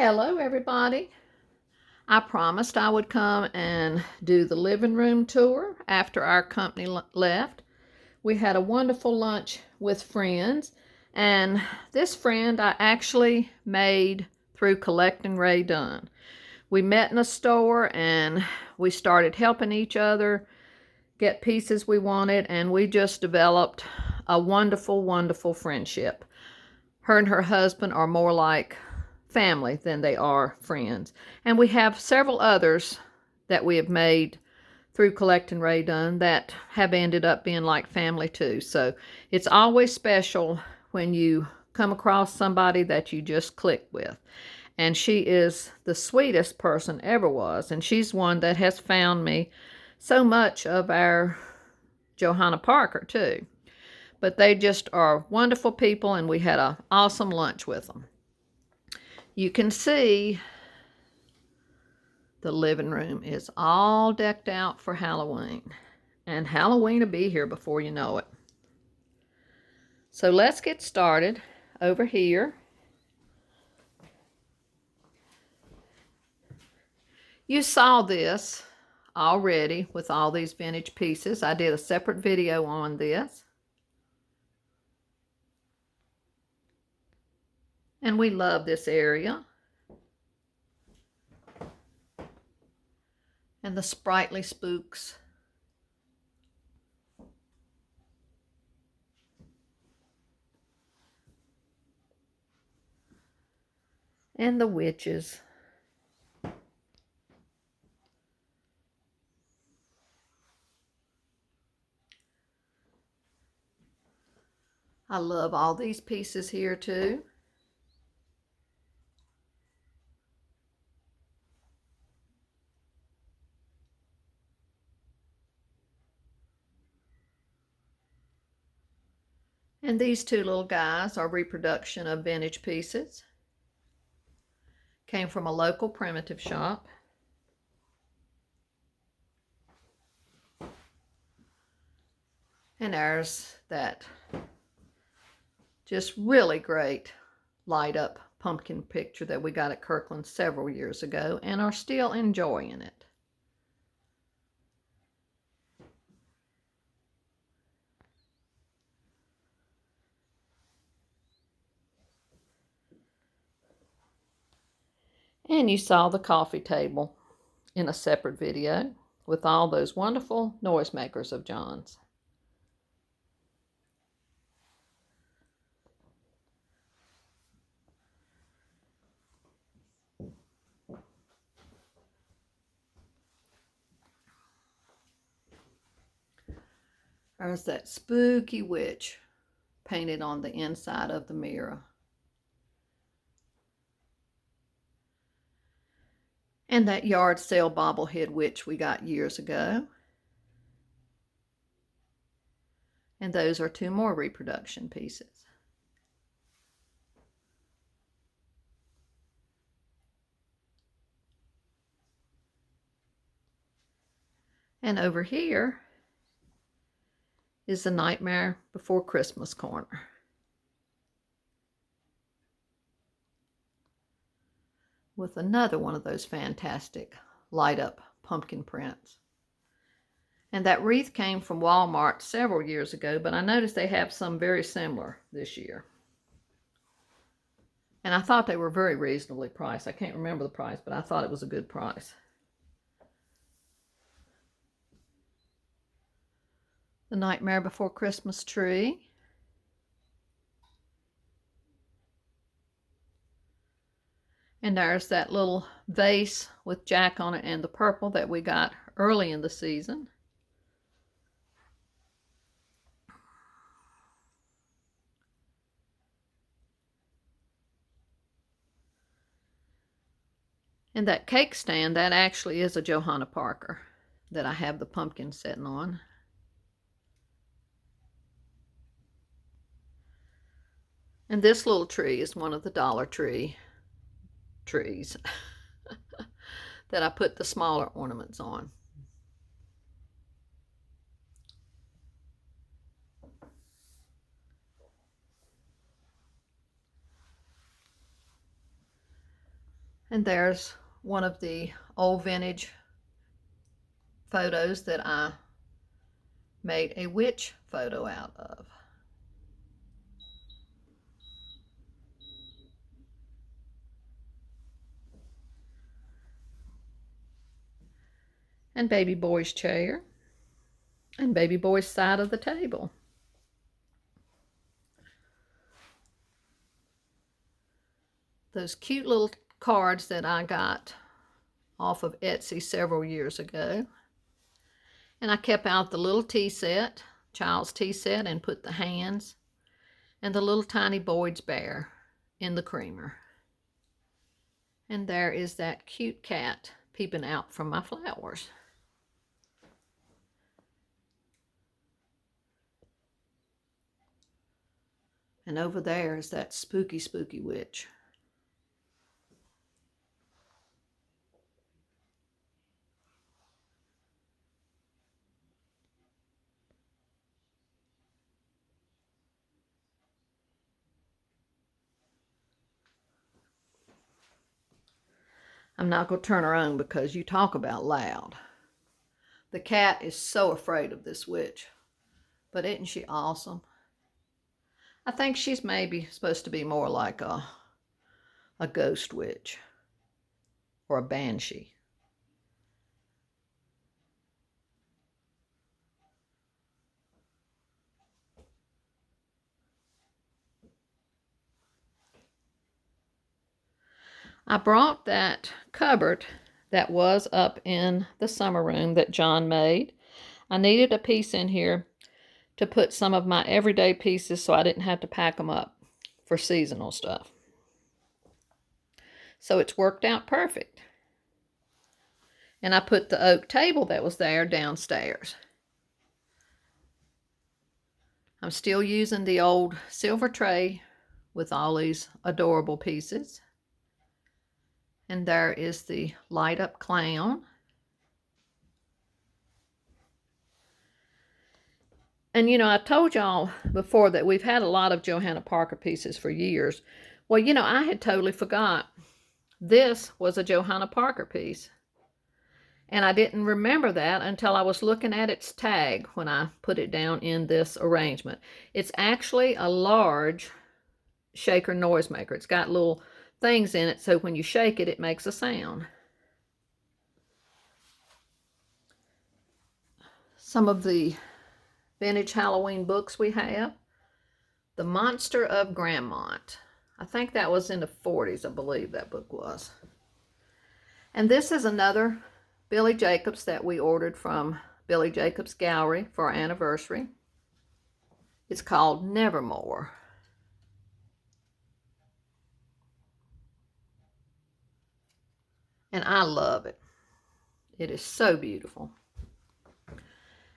Hello everybody. I promised I would come and do the living room tour after our company left. We had a wonderful lunch with friends, and this friend I actually made through collecting Ray Dunn. We met in a store and we started helping each other get pieces we wanted, and we just developed a wonderful, wonderful friendship. Her and her husband are more like family than they are friends. And we have several others that we have made through collecting Ray Dunn that have ended up being like family too. So it's always special when you come across somebody that you just click with. And she is the sweetest person ever was. And she's one that has found me so much of our Johanna Parker too. But they just are wonderful people, and we had an awesome lunch with them. You can see the living room is all decked out for Halloween. And Halloween will be here before you know it. So let's get started over here. You saw this already with all these vintage pieces. I did a separate video on this. And we love this area. And the sprightly spooks. And the witches. I love all these pieces here too. And these two little guys are reproduction of vintage pieces. Came from a local primitive shop. And there's that just really great light up pumpkin picture that we got at Kirkland several years ago and are still enjoying it. And you saw the coffee table in a separate video with all those wonderful noisemakers of John's. There's that spooky witch painted on the inside of the mirror. And that yard sale bobblehead witch we got years ago. And those are two more reproduction pieces. And over here is the Nightmare Before Christmas corner. With another one of those fantastic light up pumpkin prints. And that wreath came from Walmart several years ago, but I noticed they have some very similar this year. And I thought they were very reasonably priced. I can't remember the price, but I thought it was a good price. The Nightmare Before Christmas tree. And there's that little vase with Jack on it and the purple that we got early in the season. And that cake stand, that actually is a Johanna Parker that I have the pumpkin sitting on. And this little tree is one of the Dollar Tree trees that I put the smaller ornaments on. And there's one of the old vintage photos that I made a witch photo out of. And baby boy's chair. And baby boy's side of the table. Those cute little cards that I got off of Etsy several years ago. And I kept out the little tea set, child's tea set, and put the hands and the little tiny Boyd's bear in the creamer. And there is that cute cat peeping out from my flowers. And over there is that spooky, spooky witch. I'm not going to turn her on because you talk about loud. The cat is so afraid of this witch. But isn't she awesome? I think she's maybe supposed to be more like a ghost witch or a banshee. I brought that cupboard that was up in the summer room that John made. I needed a piece in here to put some of my everyday pieces so I didn't have to pack them up for seasonal stuff. So it's worked out perfect. And I put the oak table that was there downstairs. I'm still using the old silver tray with all these adorable pieces. And there is the light up clown. And you know, I told y'all before that we've had a lot of Johanna Parker pieces for years. Well, you know, I had totally forgot. This was a Johanna Parker piece. And I didn't remember that until I was looking at its tag when I put it down in this arrangement. It's actually a large shaker noisemaker. It's got little things in it, so when you shake it, it makes a sound. Some of the vintage Halloween books we have. The Monster of Grandmont. I think that was in the 40s, I believe that book was. And this is another Billy Jacobs that we ordered from Billy Jacobs Gallery for our anniversary. It's called Nevermore. And I love it. It is so beautiful.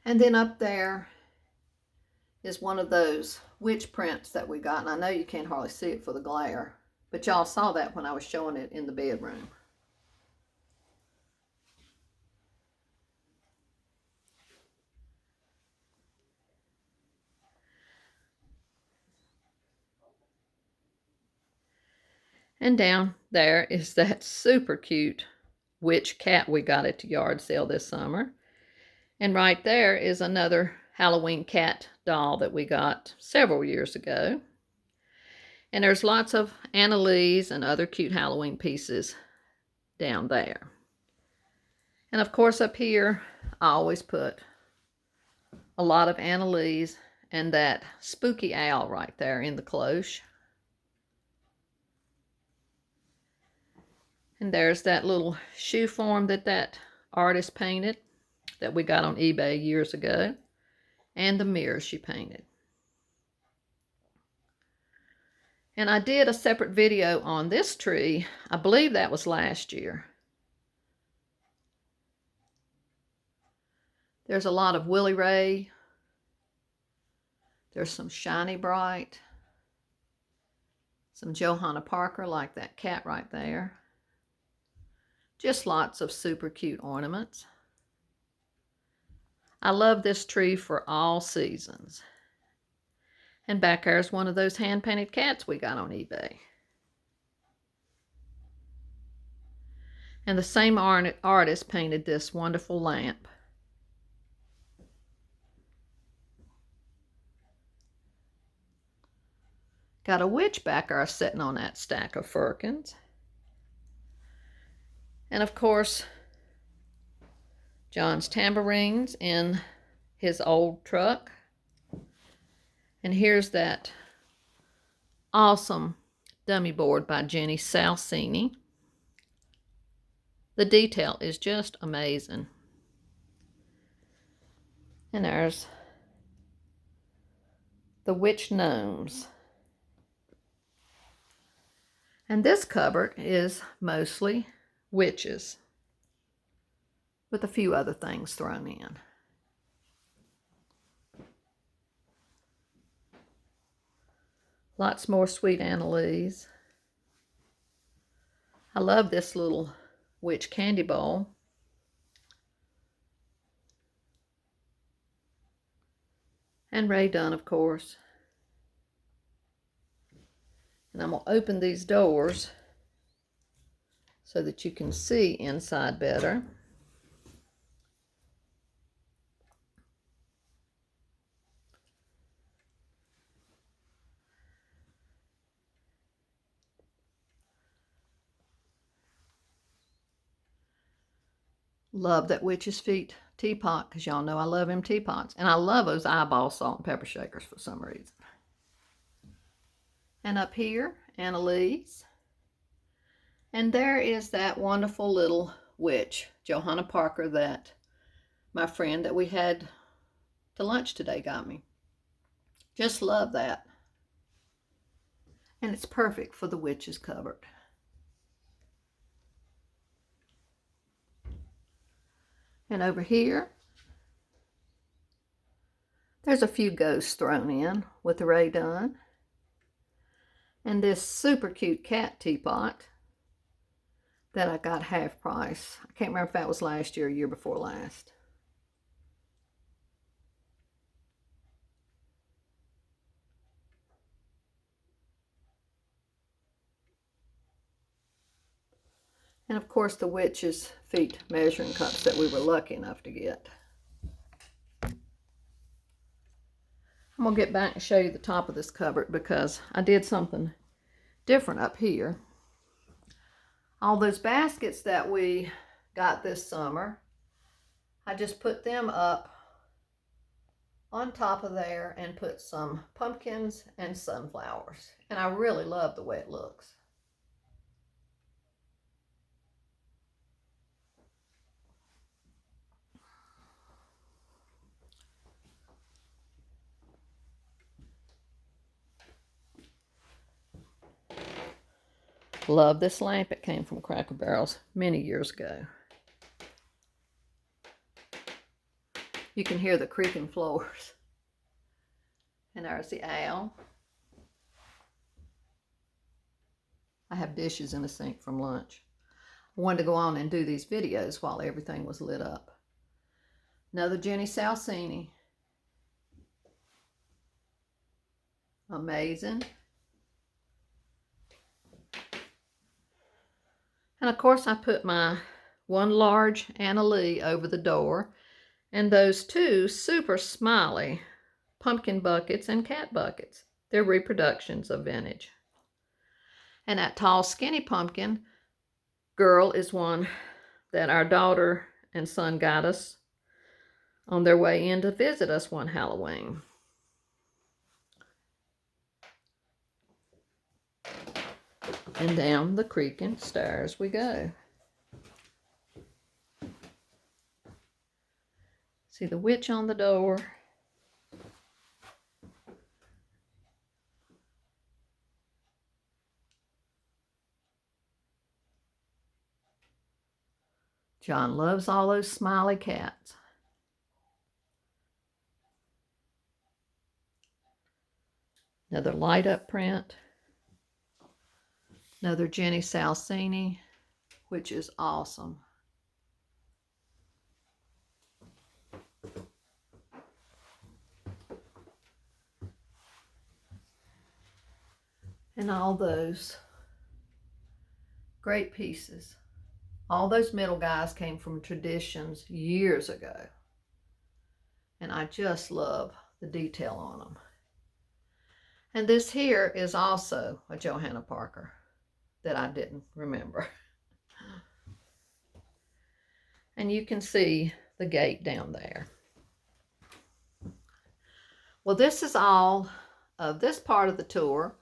And then up there is one of those witch prints that we got. And I know you can't hardly see it for the glare, but y'all saw that when I was showing it in the bedroom. And down there is that super cute witch cat we got at the yard sale this summer. And right there is another Halloween cat doll that we got several years ago. And there's lots of Annalise and other cute Halloween pieces down there. And of course up here, I always put a lot of Annalise and that spooky owl right there in the cloche. And there's that little shoe form that artist painted that we got on eBay years ago. And the mirror she painted. And I did a separate video on this tree. I believe that was last year. There's a lot of Willie Ray. There's some Shiny Bright. Some Johanna Parker like that cat right there. Just lots of super cute ornaments. I love this tree for all seasons. And back there's one of those hand-painted cats we got on eBay. And the same artist painted this wonderful lamp. Got a witch back there sitting on that stack of firkins. And of course, John's tambourines in his old truck. And here's that awesome dummy board by Jenny Salcini. The detail is just amazing. And there's the witch gnomes. And this cupboard is mostly witches, with a few other things thrown in. Lots more Sweet Annalise. I love this little witch candy bowl. And Ray Dunn, of course. And I'm going to open these doors so that you can see inside better. Love that Witch's Feet teapot, because y'all know I love them teapots. And I love those eyeball salt and pepper shakers for some reason. And up here, Annalise. And there is that wonderful little witch, Johanna Parker, that my friend that we had to lunch today got me. Just love that. And it's perfect for the witch's cupboard. And over here, there's a few ghosts thrown in with the Ray Dunn. And this super cute cat teapot that I got half price. I can't remember if that was last year or year before last. And of course the witch's feet measuring cups that we were lucky enough to get. I'm going to get back and show you the top of this cupboard because I did something different up here. All those baskets that we got this summer, I just put them up on top of there and put some pumpkins and sunflowers. And I really love the way it looks. Love this lamp. It came from Cracker Barrels many years ago. You can hear the creaking floors. And there's the owl. I have dishes in the sink from lunch. I wanted to go on and do these videos while everything was lit up. Another Jenny Salcini. Amazing. And of course I put my one large Anna Lee over the door and those two super smiley pumpkin buckets and cat buckets. They're reproductions of vintage. And that tall skinny pumpkin girl is one that our daughter and son got us on their way in to visit us one Halloween. And down the creaking stairs we go. See the witch on the door. John loves all those smiley cats. Another light up print. Another Jenny Salcini, which is awesome. And all those great pieces. All those middle guys came from Traditions years ago. And I just love the detail on them. And this here is also a Johanna Parker that I didn't remember. And you can see the gate down there. Well, this is all of this part of the tour.